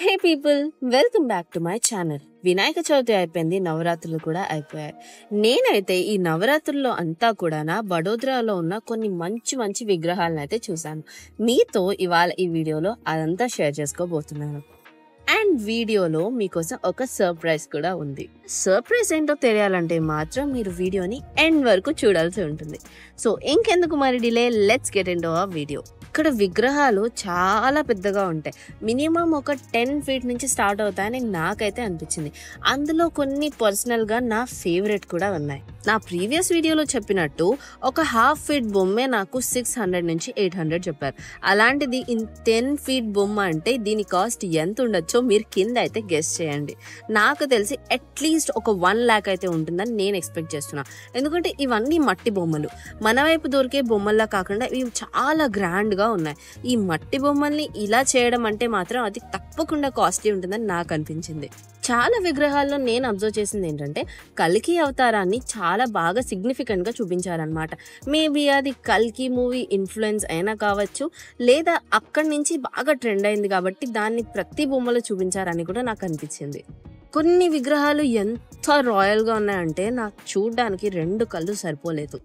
Hey people, welcome back to my channel. Vinayaka Chavithi అయిపోయింది, నవరాత్రులు కూడా అయిపోయాయి. నేనైతే ఈ నవరాత్రుల్లో అంతా కూడా వడోదరాలో ఉన్న కొన్ని మంచి మంచి విగ్రహాలను అయితే చూసాను. మీతో ఇవాళ ఈ వీడియోలో అదంతా షేర్ చేసుకోబోతున్నాను. అండ్ వీడియోలో మీకోసం ఒక సర్ప్రైజ్ కూడా ఉంది. సర్ప్రైజ్ ఏంటో తెలియాలంటే మాత్రం మీరు వీడియోని ఎండ్ వరకు చూడాల్సి ఉంటుంది. సో ఇంకెందుకు మరి డిలే, లెట్స్ గెట్ ఇంటూ ఆ వీడియో. ఇక్కడ విగ్రహాలు చాలా పెద్దగా ఉంటాయి. మినిమం ఒక 10 feet నుంచి స్టార్ట్ అవుతాయని నాకైతే అనిపించింది. అందులో కొన్ని పర్సనల్గా నా ఫేవరెట్ కూడా ఉన్నాయి. నా ప్రీవియస్ వీడియోలో చెప్పినట్టు ఒక 1/2 feet బొమ్మే నాకు 600 నుంచి 800 చెప్పారు. అలాంటిది 10 feet బొమ్మ అంటే దీని కాస్ట్ ఎంత ఉండొచ్చో మీరు కింద అయితే గెస్ చేయండి. నాకు తెలిసి అట్లీస్ట్ ఒక 1 lakh అయితే ఉంటుందని నేను ఎక్స్పెక్ట్ చేస్తున్నాను. ఎందుకంటే ఇవన్నీ మట్టి బొమ్మలు, మన వైపు దొరికే బొమ్మల్లా కాకుండా ఇవి చాలా గ్రాండ్గా ఉన్నాయి. ఈ మట్టి బొమ్మల్ని ఇలా చేయడం అంటే మాత్రం అది తప్పకుండా కాస్ట్లీ ఉంటుందని నాకు అనిపించింది. చాలా విగ్రహాల్లో నేను అబ్జర్వ్ చేసింది ఏంటంటే కల్కి అవతారాన్ని చాలా బాగా సిగ్నిఫికెంట్ గా చూపించారనమాట. మేబీ అది కల్కి మూవీ ఇన్ఫ్లుయెన్స్ అయినా కావచ్చు, లేదా అక్కడి నుంచి బాగా ట్రెండ్ అయింది కాబట్టి దాన్ని ప్రతి బొమ్మలో చూపించారని కూడా నాకు అనిపించింది. కొన్ని విగ్రహాలు ఎంత రాయల్ గా ఉన్నాయంటే నాకు చూడడానికి 2 కళ్ళు సరిపోలేదు.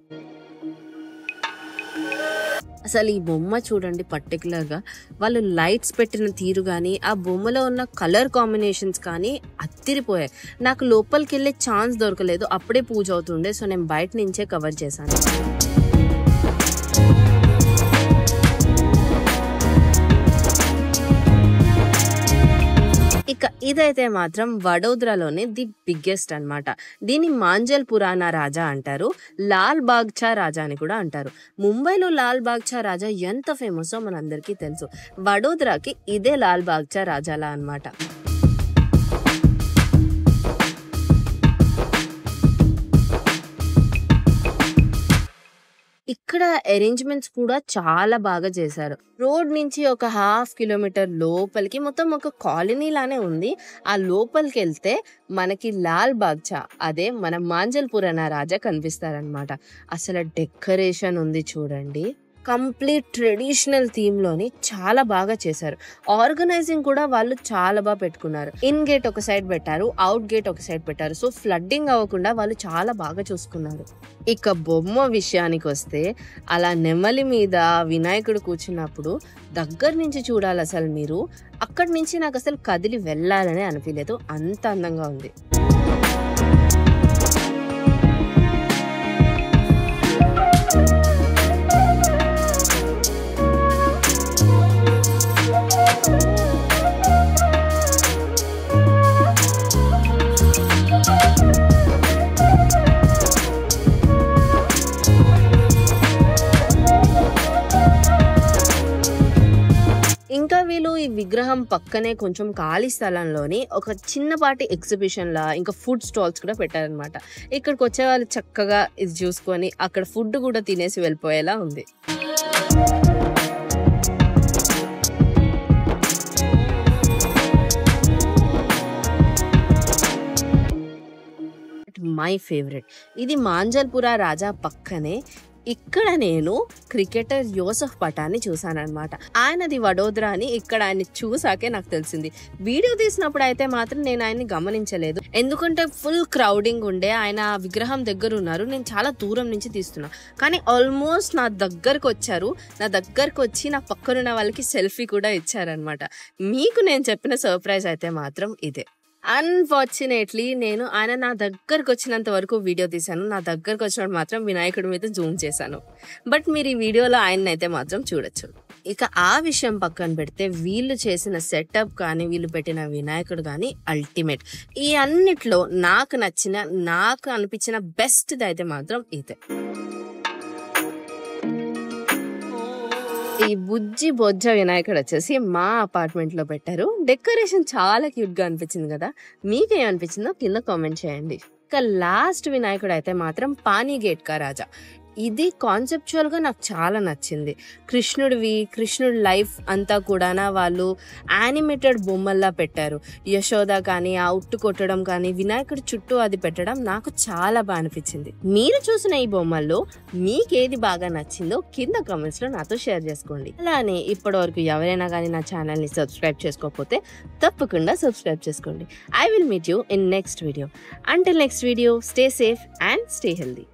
అసలు ఈ బొమ్మ చూడండి, పర్టికులర్గా వాళ్ళు లైట్స్ పెట్టిన తీరు కానీ ఆ బొమ్మలో ఉన్న కలర్ కాంబినేషన్స్ కానీ అత్తిరిపోయాయి. నాకు లోపలికి వెళ్ళే ఛాన్స్ దొరకలేదు, అప్పుడే పూజ అవుతుండే. సో నేను బయట నుంచే కవర్ చేశాను. ఇక ఇదైతే మాత్రం వడోదరాలోనే ది బిగ్గెస్ట్ అన్నమాట. దీన్ని మాంజల్ పురాణా రాజా అంటారు, లాల్ బాగ్చా రాజా అని కూడా అంటారు. ముంబైలో లాల్ బాగ్చా రాజా ఎంత ఫేమసో మనందరికీ తెలుసు. వడోదరాకి ఇదే లాల్ బాగ్చా రాజాలా అన్నమాట. ఇక్కడ అరేంజ్మెంట్స్ కూడా చాలా బాగా చేశారు. రోడ్ నుంచి ఒక 1/2 kilometer లోపలికి మొత్తం ఒక కాలనీ లానే ఉంది. ఆ లోపలికి వెళ్తే మనకి లాల్ బాగ్చా, అదే మన మాంజల్ పురాణా రాజా కనిపిస్తారనమాట. అసలు డెకరేషన్ ఉంది చూడండి, కంప్లీట్ ట్రెడిషనల్ థీమ్ లోని చాలా బాగా చేశారు. ఆర్గనైజింగ్ కూడా వాళ్ళు చాలా బాగా పెట్టుకున్నారు. ఇన్ గేట్ ఒక సైడ్ పెట్టారు, అవుట్ గేట్ ఒక సైడ్ పెట్టారు. సో ఫ్లడ్డింగ్ అవ్వకుండా వాళ్ళు చాలా బాగా చూసుకున్నారు. ఇక బొమ్మ విషయానికి వస్తే అలా నెమలి మీద వినాయకుడు కూర్చున్నప్పుడు దగ్గర నుంచి చూడాలి. అసలు మీరు అక్కడి నుంచి నాకు అసలు కదిలి వెళ్ళాలని అనిపించలేదు, అంత అందంగా ఉంది. ఇంకా వీళ్ళు ఈ విగ్రహం పక్కనే కొంచెం ఖాళీ స్థలంలోని ఒక చిన్నపాటి ఎగ్జిబిషన్ లా ఇంకా ఫుడ్ స్టాల్స్ కూడా పెట్టారనమాట. ఇక్కడికి వచ్చే వాళ్ళు చక్కగా ఇది చూసుకొని అక్కడ ఫుడ్ కూడా తినేసి వెళ్ళిపోయేలా ఉంది. మై ఫేవరెట్ ఇది మాంజల్పురా రాజా పక్కనే. ఇక్కడ నేను క్రికెటర్ యూసఫ్ పఠాన్ని చూసానమాట. ఆయనది వడోదరా అని ఇక్కడ ఆయన చూసాకే నాకు తెలిసింది. వీడియో తీసినప్పుడు అయితే మాత్రం నేను ఆయన్ని గమనించలేదు, ఎందుకంటే ఫుల్ క్రౌడింగ్ ఉండే. ఆయన విగ్రహం దగ్గర ఉన్నారు, నేను చాలా దూరం నుంచి తీస్తున్నా. కానీ ఆల్మోస్ట్ నా దగ్గరకు వచ్చారు. నా దగ్గరకు వచ్చి నా పక్కనున్న వాళ్ళకి సెల్ఫీ కూడా ఇచ్చారనమాట. మీకు నేను చెప్పిన సర్ప్రైజ్ అయితే మాత్రం ఇదే. అన్ఫార్చునేట్లీ నేను ఆయన నా దగ్గరకు వచ్చినంత వరకు వీడియో తీశాను. నా దగ్గరకు వచ్చినప్పుడు మాత్రం వినాయకుడి మీద జూమ్ చేశాను. బట్ మీరు ఈ వీడియోలో ఆయన అయితే మాత్రం చూడొచ్చు. ఇక ఆ విషయం పక్కన పెడితే వీళ్ళు చేసిన సెటప్ కానీ వీళ్ళు పెట్టిన వినాయకుడు కానీ అల్టిమేట్. ఈ అన్నిట్లో నాకు అనిపించిన బెస్ట్ది అయితే మాత్రం ఇదే. ఈ బుజ్జి బొజ్జ వినాయకుడు వచ్చేసి మా అపార్ట్మెంట్ లో పెట్టారు. డెకరేషన్ చాలా క్యూట్ గా అనిపించింది కదా, మీకేమనిపించిందో కింద కామెంట్ చేయండి. ఇక లాస్ట్ వినాయకుడు అయితే మాత్రం పానీ గేట్ కా రాజా. ఇది కాన్సెప్చువల్ గా నాకు చాలా నచ్చింది. కృష్ణుడి లైఫ్ అంతా కూడా వాళ్ళు యానిమేటెడ్ బొమ్మల్లా పెట్టారు. యశోద కానీ ఆ ఉట్టు కొట్టడం కానీ వినాయకుడి చుట్టూ అది పెట్టడం నాకు చాలా బాగా అనిపించింది. మీరు చూసిన ఈ బొమ్మల్లో మీకేది బాగా నచ్చిందో కింద కామెంట్స్ లో నాతో షేర్ చేసుకోండి. అలానే ఇప్పటి వరకు ఎవరైనా కానీ నా ఛానల్ ని సబ్స్క్రైబ్ చేసుకోకపోతే తప్పకుండా సబ్స్క్రైబ్ చేసుకోండి. I will meet you in next video. Until next video, stay safe and stay healthy.